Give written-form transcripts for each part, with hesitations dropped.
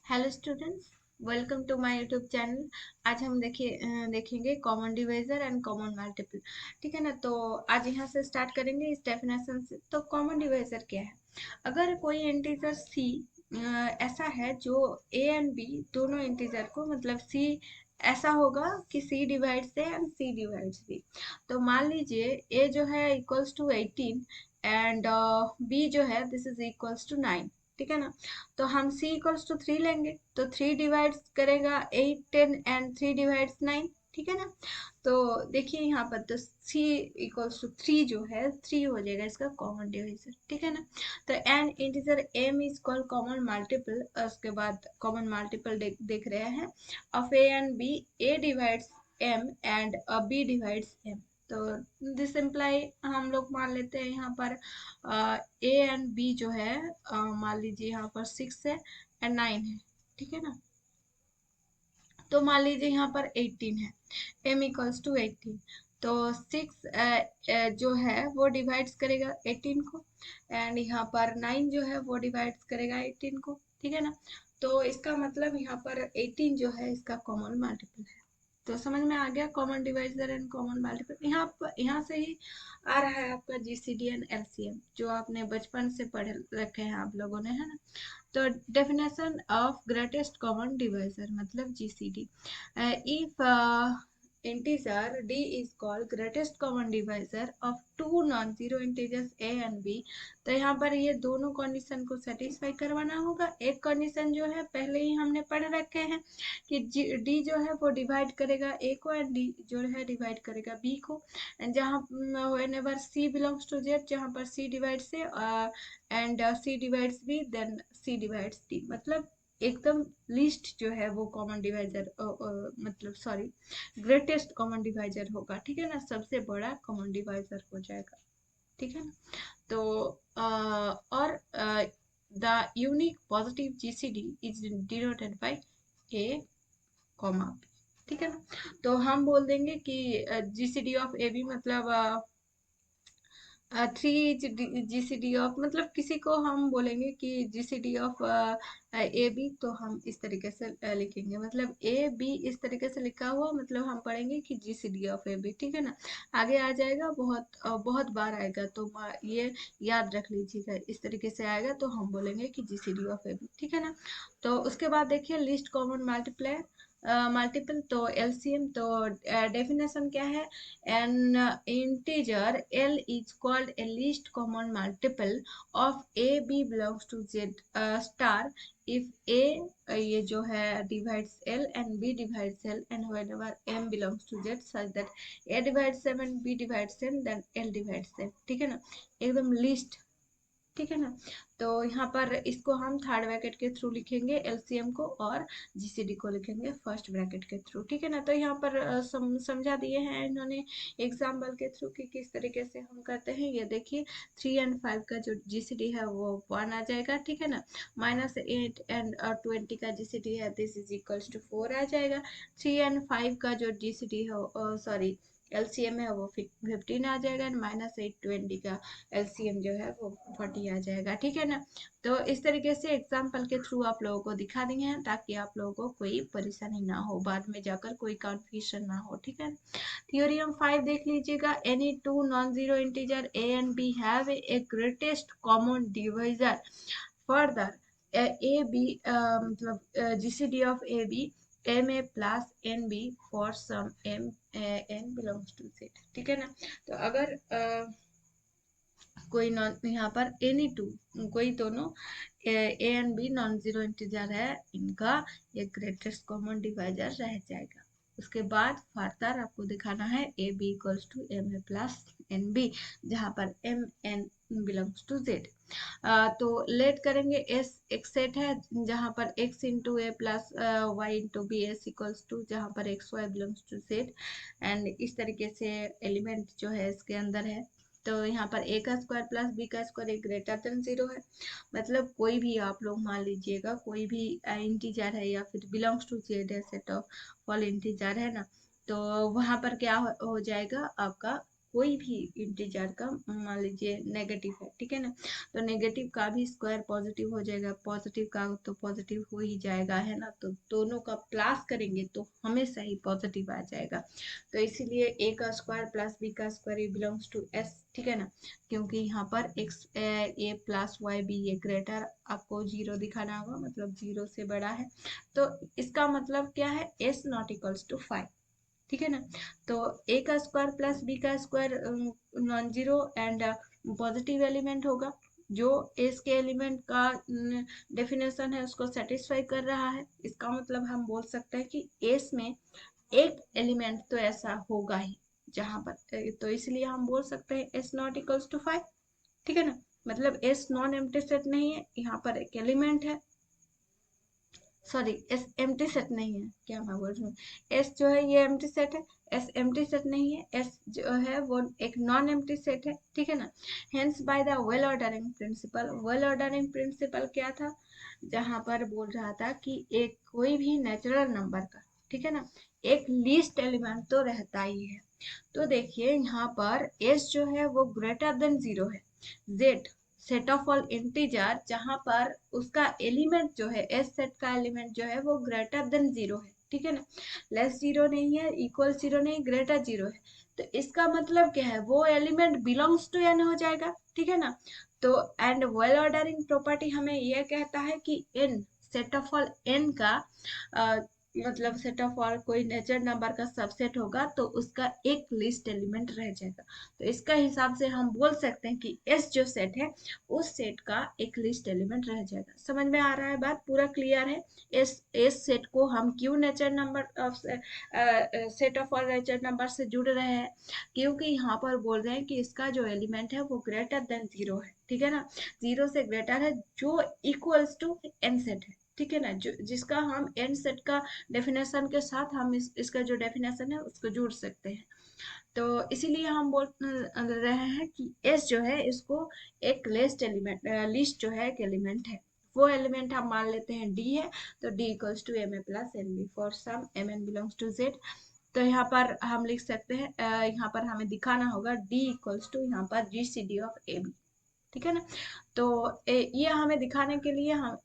Hello students, welcome to my YouTube channel. आज हम देखेंगे common divisor and common multiple. ठीक है ना। तो आज यहाँ से स्टार्ट करेंगे इस डेफिनेशन से। तो कॉमन डिवाइजर क्या है? अगर कोई इंटीजर सी ऐसा है जो ए एंड बी दोनों इंटीजर को, मतलब सी ऐसा होगा कि C divides A and C divides B. तो मान लीजिए ए जो है इक्वल्स टू 18 एंड बी जो है दिस इज इक्वल्स टू 9। ठीक है ना। तो हम c इक्वल्स टू 3 लेंगे, तो 3 डिवाइड्स करेगा 8 10 एंड 3 डिवाइड्स 9। ठीक है ना। तो देखिए यहाँ पर तो c इक्वल्स टू 3 जो है 3 हो जाएगा इसका कॉमन डिवाइजर। ठीक है ना। तो N integer m is called common multiple. उसके बाद कॉमन मल्टीपल देख रहे हैं of a and b। a divides m and b divides m। तो दिस इम्प्लाई हम लोग मान लेते हैं यहाँ पर ए एंड बी जो है, मान लीजिए यहाँ पर 6 है एंड 9 है। ठीक है ना। तो मान लीजिए यहाँ पर 18 है, m इक्वल्स टू 18। तो 6 जो है वो डिवाइड्स करेगा 18 को, एंड यहाँ पर 9 जो है वो डिवाइड्स करेगा 18 को। ठीक है ना। तो इसका मतलब यहाँ पर 18 जो है इसका कॉमन मल्टीपल है। तो समझ में आ गया common divisor and common multiple. यहाँ से ही आ रहा है आपका जीसीडी एंड एलसीएम, जो आपने बचपन से पढ़ रखे हैं आप लोगों ने, है ना। तो definition of greatest common divisor मतलब GCD. If integer d is called greatest common divisor of two non-zero integers a and b। तो यहाँ पर ये दोनों कंडीशन को सेटिस्फाई करवाना होगा। एक कंडीशन जो है पहले ही हमने पढ़ रखे हैं कि d जो है वो डिवाइड करेगा a को एंड d जो है डिवाइड करेगा b को। जहाँ whenever c belongs to z, जहाँ पर c divides a and c divides b, then c divides d। मतलब एकदम लिस्ट जो है वो कॉमन डिवाइजर, मतलब सॉरी, ग्रेटेस्ट कॉमन डिवाइजर होगा। ठीक है ना। सबसे बड़ा कॉमन डिवाइजर हो जाएगा। ठीक है ना। तो और the unique positive GCD is denoted by a comma b. ठीक है ना। तो हम बोल देंगे कि जीसीडी ऑफ ए बी मतलब 3 GCD ऑफ, मतलब किसी को हम बोलेंगे कि जीसीडी ऑफ ए बी, तो हम इस तरीके से लिखेंगे। मतलब ए बी इस तरीके से लिखा हुआ, मतलब हम पढ़ेंगे कि जीसीडी ऑफ ए बी। ठीक है ना। आगे आ जाएगा, बहुत बार आएगा, तो ये याद रख लीजिएगा। इस तरीके से आएगा तो हम बोलेंगे कि जीसीडी ऑफ ए बी। ठीक है ना। तो उसके बाद देखिए लिस्ट कॉमन मल्टीप्लाई मल्टीपल, तो एलसीएम। तो डेफिनेशन क्या है? an integer L is called a least common multiple of a b belongs to z star if a ये जो है divides L and b divides L and whenever m belongs to z such that a divides m and b divides m then L divides m। ठीक है ना। एकदम list. ठीक है ना। तो यहाँ पर इसको हम थर्ड ब्रैकेट के थ्रू लिखेंगे एलसीएम को, और जीसीडी को लिखेंगे फर्स्ट ब्रैकेट के थ्रू। ठीक है ना। तो यहाँ पर समझा दिए हैं इन्होंने एग्जाम्पल के थ्रू कि किस तरीके से हम करते हैं। ये देखिए 3 एंड 5 का जो जीसीडी है वो 1 आ जाएगा। ठीक है ना। -8 एंड 20 का जीसीडी है दिस इज इक्वल्स टू 4 आ जाएगा। 3 एंड 5 का जो जीसीडी है, सॉरी, एलसीएम है वो 15 आ जाएगा, एंड -8 20 का एलसीएम जो है वो 40 आ जाएगा। ठीक है ना। तो इस तरीके से एग्जाम्पल के थ्रू आप लोगों को दिखा दिए हैं ताकि आप लोगों को कोई परेशानी ना हो, बाद में जाकर कोई कंफ्यूजन ना हो। ठीक है। थ्योरम 5 देख लीजिएगा। Any two non zero integer A and B have a greatest common divisor. Further A B मतलब GCD of A B M A plus N B for some M N belongs to set. ठीक है ना। तो अगर कोई non, यहाँ पर any two, कोई दोनों a and b non zero integer है, इनका ये ग्रेटेस्ट कॉमन डिवाइजर रह जाएगा। उसके बाद फर्दर आपको दिखाना है a b equals to m A plus N b, जहाँ पर m N belongs to z. तो लेट करेंगे एस एक सेट है जहाँ पर x into a plus y into b s equals to, जहाँ पर x y belongs to z, and इस तरीके से एलिमेंट जो है इसके अंदर है। तो यहाँ पर a का स्क्वायर प्लस b का स्क्वायर एक ग्रेटर देन 0 है। मतलब कोई भी आप लोग मान लीजिएगा, कोई भी इंटीजर है या फिर बिलोंग्स टू जेड है, सेट ऑफ ऑल इंटीजर है ना, तो वहां पर क्या हो जाएगा आपका कोई भी इंटीजर का मान लीजिए नेगेटिव है, ठीक है ना, तो नेगेटिव का भी स्क्वायर पॉजिटिव हो जाएगा, पॉजिटिव का तो पॉजिटिव हो ही जाएगा, है ना, तो दोनों का प्लस करेंगे तो हमेशा ही पॉजिटिव आ जाएगा। तो इसीलिए ए का स्क्वायर प्लस बी का स्क्वायर ये बिलोंग्स टू एस, ठीक है ना, क्योंकि यहाँ पर x a plus y B ये ग्रेटर आपको जीरो दिखाना होगा, मतलब जीरो से बड़ा है, तो इसका मतलब क्या है, एस नॉट इक्वल्स टू 5, ठीक है ना। तो ए का स्क्वायर प्लस बी का square non zero and positive element होगा, जो एस के एलिमेंट का डेफिनेशन है उसको सेटिस्फाई कर रहा है। इसका मतलब हम बोल सकते हैं कि एस में एक एलिमेंट तो ऐसा होगा ही जहां पर, तो इसलिए हम बोल सकते हैं एस नॉट इक्वल्स टू 5, ठीक है ना, मतलब एस नॉन एम्प्टी सेट नहीं है, यहाँ पर एक एलिमेंट है, सॉरी एस एम्प्टी सेट नहीं है, क्या मैं बोल रही हूँ, एस जो है ये एम्प्टी सेट है, एस एम्प्टी सेट नहीं है, एस जो है वो एक नॉन एम्प्टी सेट है, ठीक है ना। Hence by the well ordering principle, well ordering principle क्या था, जहां पर बोल रहा था कि एक कोई भी नेचुरल नंबर का, ठीक है ना, एक लीस्ट एलिमेंट तो रहता ही है। तो देखिए यहाँ पर एस जो है वो ग्रेटर देन जीरो है, Z set of all integer जहां पर उसका एलिमेंट जो है, एस सेट का एलिमेंट जो है वो ग्रेटर देन जीरो है, ठीक है ना, लेस जीरो नहीं है, इक्वल जीरो नहीं, ग्रेटर जीरो है, तो इसका मतलब क्या है, वो एलिमेंट बिलोंग्स टू एन हो जाएगा, ठीक है ना। तो एंड वेल ऑर्डरिंग प्रॉपर्टी हमें यह कहता है कि N set of all N का मतलब सेट ऑफ ऑल कोई नेचर नंबर का सबसेट होगा तो उसका एक लिस्ट एलिमेंट रह जाएगा, तो इसका हिसाब से हम बोल सकते हैं कि एस जो सेट है उस सेट का एक लिस्ट एलिमेंट रह जाएगा। समझ में आ रहा है, बात पूरा क्लियर है। एस सेट को हम क्यों nature number set of all nature number से जुड़ रहे हैं, क्योंकि यहाँ पर बोल रहे हैं कि इसका जो एलिमेंट है वो ग्रेटर देन जीरो है, ठीक है ना, जीरो से ग्रेटर है, जो इक्वल्स टू एन सेट है, ठीक है ना, जो जिसका हम एन सेट का डेफिनेशन के साथ हम इसका जो डेफिनेशन है उसको जोड़ सकते हैं। तो इसीलिए हम बोल रहे हैं कि एस जो है इसको एक लिस्ट एलिमेंट, लिस्ट जो है एक एलिमेंट है, वो एलिमेंट हम मान लेते हैं डी है, तो d equals to m A plus N B for some M N belongs to z. तो यहाँ पर हम लिख सकते हैं, यहाँ पर हमें दिखाना होगा डी इक्वल्स टू यहाँ पर G C D of A B, ठीक है ना। तो ये हमें दिखाने के लिए हम,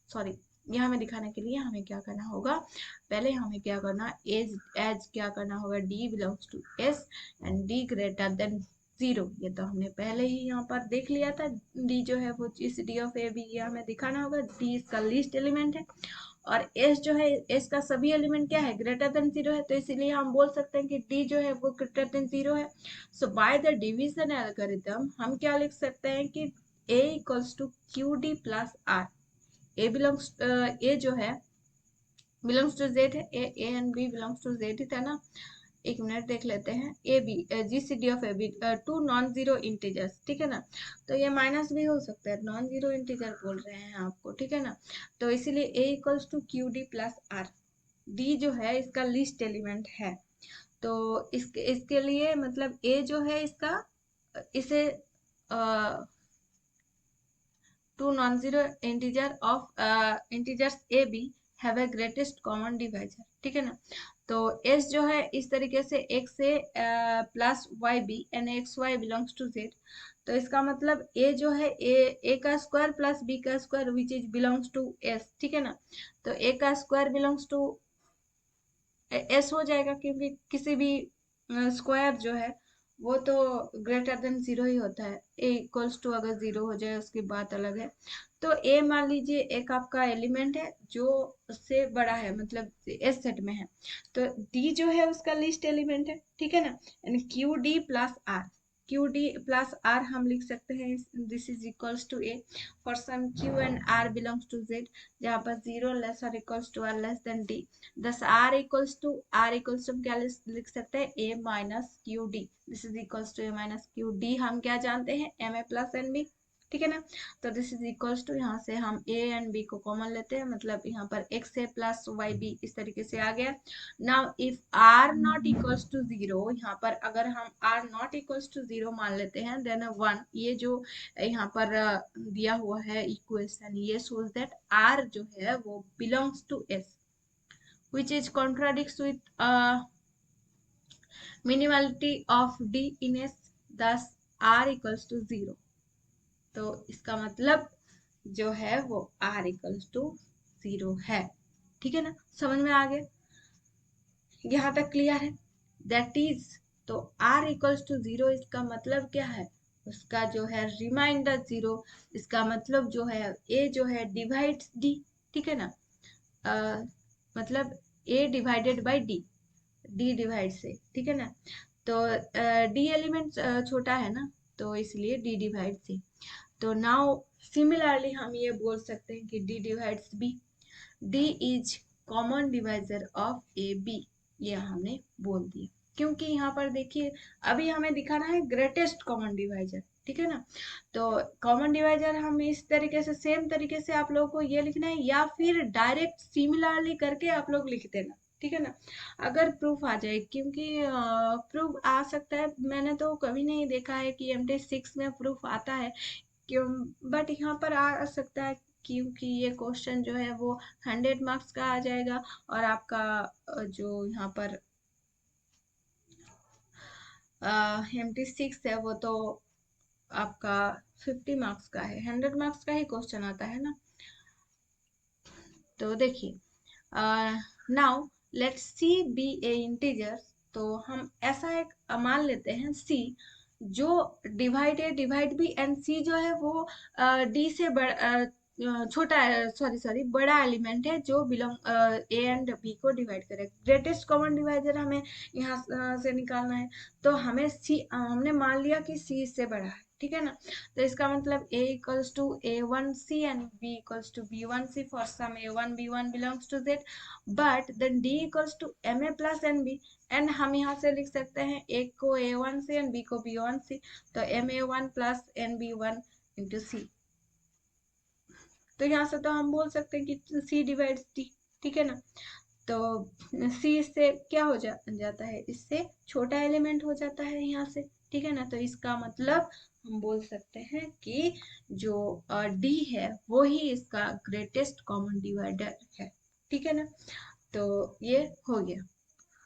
सॉरी, ये हमें दिखाने के लिए हमें क्या करना होगा, पहले हमें क्या करना, एज एज क्या करना होगा, d belongs to s and d greater than zero, ये तो हमने पहले ही यहाँ पर देख लिया था, डी जो है वो इस डी ऑफ ए बी, ये हमें दिखाना होगा, डी इसका लीस्ट एलिमेंट है, और एस जो है एस का सभी एलिमेंट क्या है, ग्रेटर देन जीरो है, तो इसीलिए हम बोल सकते हैं कि डी जो है वो ग्रेटर देन जीरो है। So by the division algorithm हम क्या लिख सकते हैं कि A equals to Q D plus R, A belongs, A जो है बिलोंग्स टू जेड है, A and B belongs to Z ही था ना, एक मिनट देख लेते हैं, A B G C D of A B two non zero integers, ठीक है ना, तो ये माइनस भी हो सकता है, नॉन जीरो इंटीजर बोल रहे हैं आपको, ठीक है ना, तो इसीलिए A equals to Q D plus R, D जो है इसका लिस्ट एलिमेंट है, तो इसके इसके लिए मतलब ए जो है इसका, इसे two non-zero integer of integers a b have a greatest common divisor, ठीक है ना। तो s जो है इस तरीके से x से plus y b and x y belongs to z, तो इसका मतलब a जो है a का स्क्वायर प्लस b का square which is belongs to s, ठीक है ना, तो a का स्क्वायर बिलोंग्स टू s हो जाएगा, क्योंकि किसी भी स्क्वायर जो है वो तो ग्रेटर देन जीरो ही होता है, ए इक्वल्स टू अगर जीरो हो जाए उसकी बात अलग है। तो ए मान लीजिए एक आपका एलिमेंट है जो उससे बड़ा है, मतलब एस सेट में है, तो डी जो है उसका लिस्ट एलिमेंट है, ठीक है ना, यानी Q D plus R, Q D plus R हम लिख सकते हैं, this is equals to A for some Q and R belongs to Z, जहाँ पर जीरो लेस और equals to R less than D, thus R equals to क्या लिख सकते हैं, A minus Q D, this is equals to A minus Q D, हम क्या जानते हैं, एम ए प्लस एन बी, ठीक है ना, तो दिस इज इक्वल्स टू, यहाँ से हम ए एंड बी को कॉमन लेते हैं, मतलब यहाँ पर x a plus y b इस तरीके से आ गया। Now if r not equals to zero, यहाँ पर अगर हम r not equals to zero मान लेते हैं, देन वन, ये जो यहाँ पर दिया हुआ है इक्वेशन, ये शोज दैट आर जो है वो belongs to S, which is contradicts with minimality of D in S, thus R equals to 0। तो इसका मतलब जो है वो आर इक्वल्स टू 0 है। ठीक है ना, समझ में आ गया? यहाँ तक क्लियर है? दैट इज, तो आर इक्वल्स टू 0 इसका मतलब क्या है? उसका जो है रिमाइंडर 0। इसका मतलब जो है ए जो है डिवाइड्स डी। ठीक है ना, मतलब A divided by D, D divide से। ठीक है ना, तो डी एलिमेंट छोटा है ना, तो इसलिए डी डिवाइड से। तो नाउ सिमिलरली हम ये बोल सकते हैं कि d divides b, d is common divisor of A b, ये हमने बोल दिया। क्योंकि यहाँ पर देखिए अभी हमें दिखाना है ग्रेटेस्ट कॉमन डिवाइजर। ठीक है ना, तो कॉमन डिवाइजर हम इस तरीके से, सेम तरीके से आप लोगों को ये लिखना है, या फिर डायरेक्ट सिमिलरली करके आप लोग लिख देना। ठीक है ना, अगर प्रूफ आ जाए, क्योंकि प्रूफ आ सकता है, मैंने तो कभी नहीं देखा है कि MT6 में प्रूफ आता है क्यों, बट यहाँ पर आ सकता है, क्योंकि ये क्वेश्चन जो है वो 100 मार्क्स का आ जाएगा, और आपका जो यहाँ पर MT6 है वो तो आपका 50 मार्क्स का है, 100 मार्क्स का ही क्वेश्चन आता है ना। तो देखिए, now let's C be a integer. तो हम ऐसा एक मान लेते हैं सी, जो divide A divide B, and C जो है वो डी से छोटा, सॉरी बड़ा एलिमेंट है जो बिलोंग ए एंड बी को डिवाइड करे। ग्रेटेस्ट कॉमन डिवाइजर हमें यहाँ से निकालना है, तो हमें सी, हमने मान लिया कि सी इससे बड़ा है। ठीक है ना, तो इसका मतलब a equals to a1c and b equals to b1c for some a1 b1 belongs to z, but then d equals to ma plus nb, and हम यहाँ से लिख सकते हैं a को a1c एंड b को b1c, तो ma1 plus nb1 into c। तो यहाँ से तो हम बोल सकते हैं कि c डिवाइड्स d। ठीक है ना, तो c इससे क्या हो जाता है, इससे छोटा एलिमेंट हो जाता है यहाँ से। ठीक है ना, तो इसका मतलब हम बोल सकते हैं कि जो d है वो ही इसका ग्रेटेस्ट कॉमन डिवाइडर है। ठीक है ना, तो ये हो गया,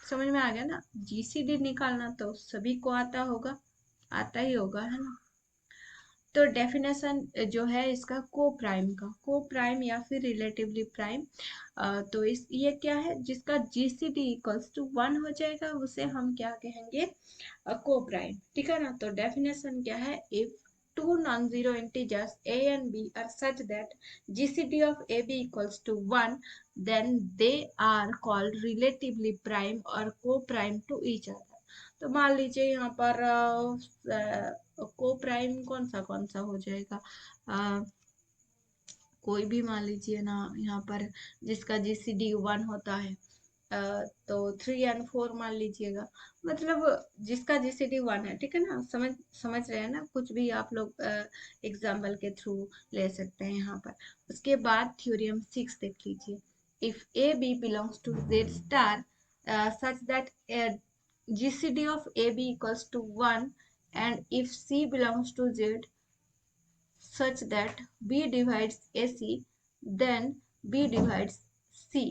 समझ में आ गया ना? जीसीडी निकालना तो सभी को आता होगा, आता ही होगा, है ना? तो डेफिनेशन जो है इसका को प्राइम का, को प्राइम या फिर रिलेटिवली प्राइम, तो इस ये क्या है, जिसका जीसीडी इक्वल्स टू 1 हो जाएगा उसे हम क्या कहेंगे, को प्राइम। ठीक है ना, तो डेफिनेशन क्या है, if two non-zero integers a and b are such that gcd of ab equals to 1, then they are called relatively prime or co-prime to each other। तो मान लीजिए यहाँ पर को प्राइम कौन सा हो जाएगा, कोई भी मान लीजिए ना, यहाँ पर जिसका जीसीडी 1 होता है, तो 3 एंड 4 मान लीजिएगा, मतलब जिसका जीसीडी 1 है। ठीक है ना, समझ रहे हैं ना, कुछ भी आप लोग एग्जाम्पल के थ्रू ले सकते हैं यहाँ पर। उसके बाद थ्योरम 6 देख लीजिए, if a b belongs to z star such that GCD of AB equals to 1, and if C belongs to Z such that B divides AC, then B divides C।